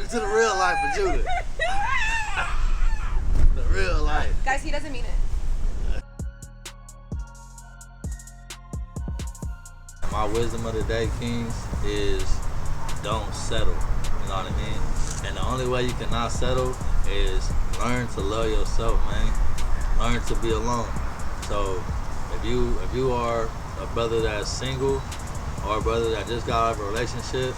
it to the real life for Judah. The real life. Guys, he doesn't mean it. My wisdom of the day, Kings, is don't settle. You know what I mean? And the only way you cannot settle is learn to love yourself, man. Learn to be alone. So if you are a brother that's single or a brother that just got out of a relationship,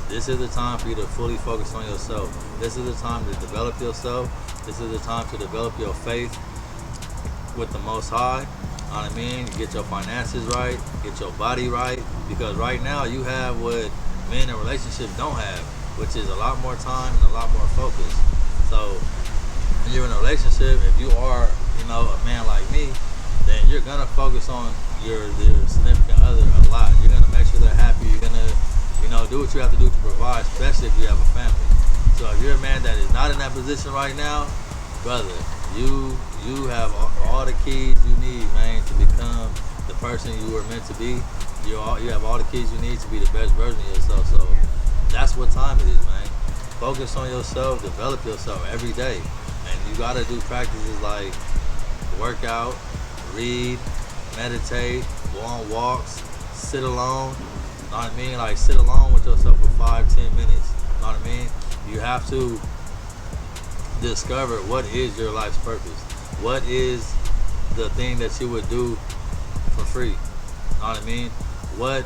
this is the time for you to fully focus on yourself. This is the time to develop yourself. This is the time to develop your faith with the Most High. You know what I mean? Get your finances right, get your body right, because right now you have what men in relationships don't have, which is a lot more time and a lot more focus. So when you're in a relationship, if you are, a man like me, then you're gonna focus on your significant other a lot. You're gonna make sure they're happy. You're gonna, do what you have to do to provide, especially if you have a family. So if you're a man that is not in that position right now, brother, you have all the keys you need, man, to become the person you were meant to be. You have all the keys you need to be the best version of yourself. So that's what time it is, man. Focus on yourself, develop yourself every day. And you gotta do practices like work out, read, meditate, go on walks, sit alone. You know what I mean? Like sit alone with yourself for 5-10 minutes. You know what I mean? You have to discover what is your life's purpose. What is the thing that you would do for free? You know what I mean? What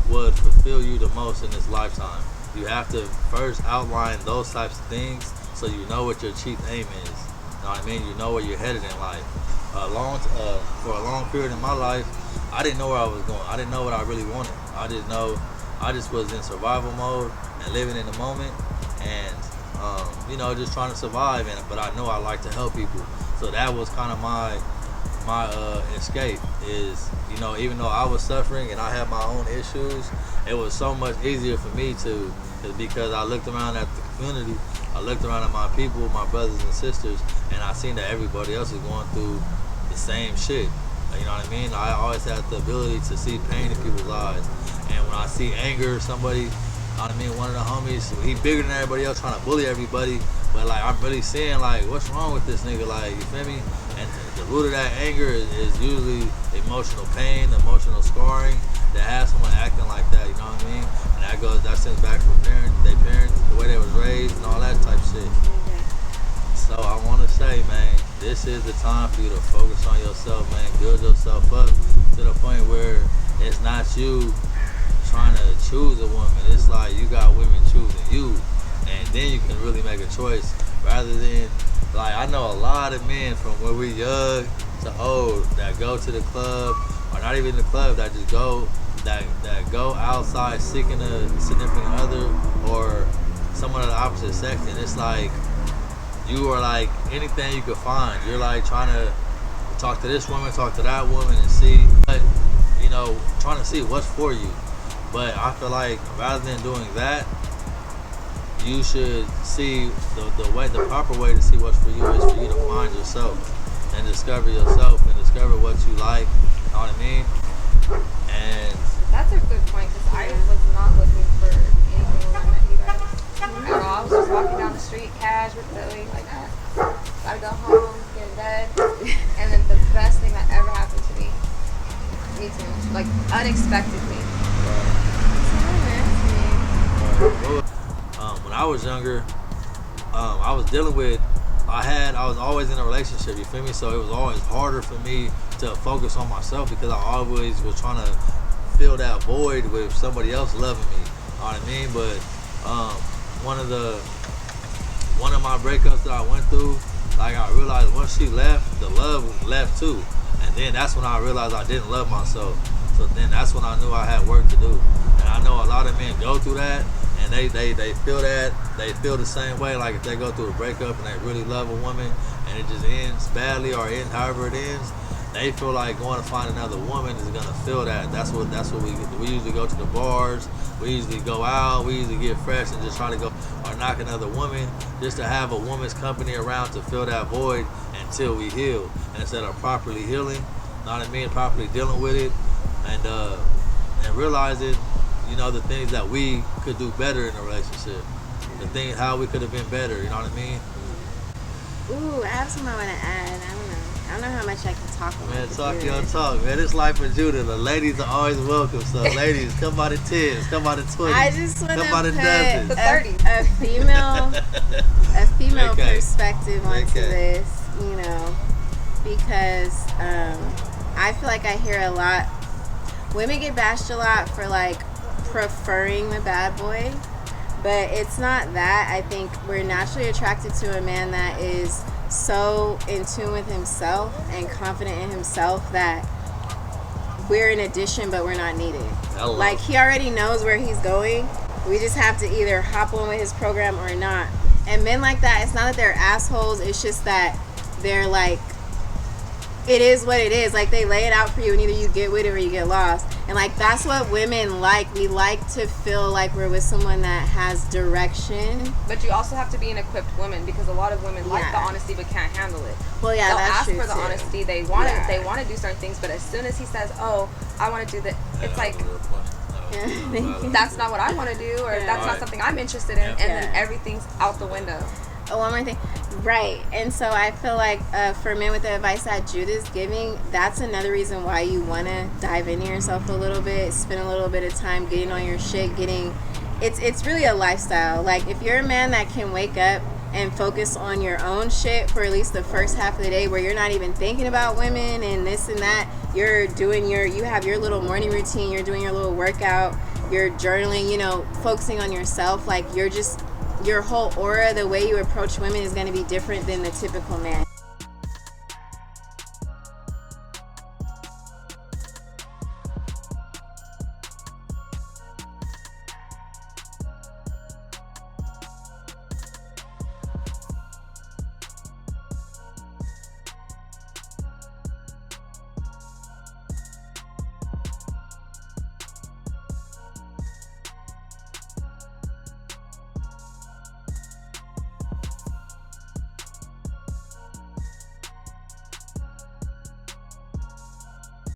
would fulfill you the most in this lifetime? You have to first outline those types of things so you know what your chief aim is. You know what I mean? You know where you're headed in life. For a long period in my life, I didn't know where I was going. I didn't know what I really wanted. I just was in survival mode and living in the moment, and just trying to survive. But I know I like to help people, so that was kind of my escape. Is even though I was suffering and I had my own issues, it was so much easier for me because I looked around at the community, I looked around at my people, my brothers and sisters, and I seen that everybody else is going through the same shit. You know what I mean? I always had the ability to see pain in people's eyes, and when I see anger, somebody, one of the homies, he bigger than everybody else, trying to bully everybody, but like I'm really seeing like what's wrong with this nigga, like, you feel me? And the root of that anger is usually emotional pain, emotional scarring that has someone acting like that. You know what I mean? And that stems back from their parents, the way they was raised, and all that type shit. So I want to say, man, this is the time for you to focus on yourself, man. Build yourself up to the point where it's not you trying to choose a woman. It's like you got women choosing you, and then you can really make a choice rather than, like, I know a lot of men from when we're young to old that go to the club, or not even the club, that just go outside seeking a significant other or someone of the opposite sex, and it's like you are like anything you could find. You're like trying to talk to this woman, talk to that woman, and see, but trying to see what's for you. But I feel like rather than doing that, you should see the proper way to see what's for you is for you to find yourself and discover yourself and discover what you like. You know what I mean? And that's a good point, because I was not looking for anything when I met you guys. At all. I was just walking down the street, cash with Billy, like that. Gotta go home, get in bed, and then the best thing that ever happened to me too, like unexpectedly. When I was younger, I was dealing with, I was always in a relationship, you feel me? So it was always harder for me to focus on myself because I always was trying to fill that void with somebody else loving me. You know what I mean? But one of my breakups that I went through, like, I realized once she left, the love left too. And then that's when I realized I didn't love myself. So then that's when I knew I had work to do. And I know a lot of men go through that, and they feel that, they feel the same way. Like if they go through a breakup and they really love a woman and it just ends badly or ends however it ends, they feel like going to find another woman is gonna feel that. That's what we usually go to the bars, we usually go out, we usually get fresh and just try to go or knock another woman just to have a woman's company around to fill that void until we heal. And instead of properly healing, you know what I mean, properly dealing with it and realizing, the things that we could do better in a relationship. to think how we could have been better. You know what I mean? Ooh, I have something I want to add. I don't know how much I can talk about. Man, this talk really. your talk, man. It's life for Judah. The ladies are always welcome. So, ladies, come by the 10s, come by the 20s, I just want to come by the put dozens. The 30s. a female Okay. perspective onto Okay. this, you know, because I feel like I hear a lot. Women get bashed a lot for like preferring the bad boy, but it's not that. I think we're naturally attracted to a man that is so in tune with himself and confident in himself that we're an addition, but we're not needed. Hello. Like, he already knows where he's going. We just have to either hop on with his program or not. And men like that, it's not that they're assholes. It's just that they're like, it is what it is. Like, they lay it out for you, and either you get with it or you get lost. And like, that's what women like. We like to feel like we're with someone that has direction. But you also have to be an equipped woman, because a lot of women like the Yeah. honesty but can't handle it. Well, yeah, They'll that's ask true for the too. honesty. They want Yeah. to. They want to do certain things, but as soon as he says, "Oh, I want to do that," it's like, that's not what I want to do, or Yeah. that's not something I'm interested in, and then Yeah. everything's out the window. Oh, one more thing. Right. And so I feel like for men, with the advice that Judah's giving, that's another reason why you want to dive into yourself a little bit, spend a little bit of time getting on your shit, it's really a lifestyle. Like, if you're a man that can wake up and focus on your own shit for at least the first half of the day, where you're not even thinking about women and this and that, you're doing you have your little morning routine, you're doing your little workout, you're journaling, you know, focusing on yourself, like, your whole aura, the way you approach women is going to be different than the typical man.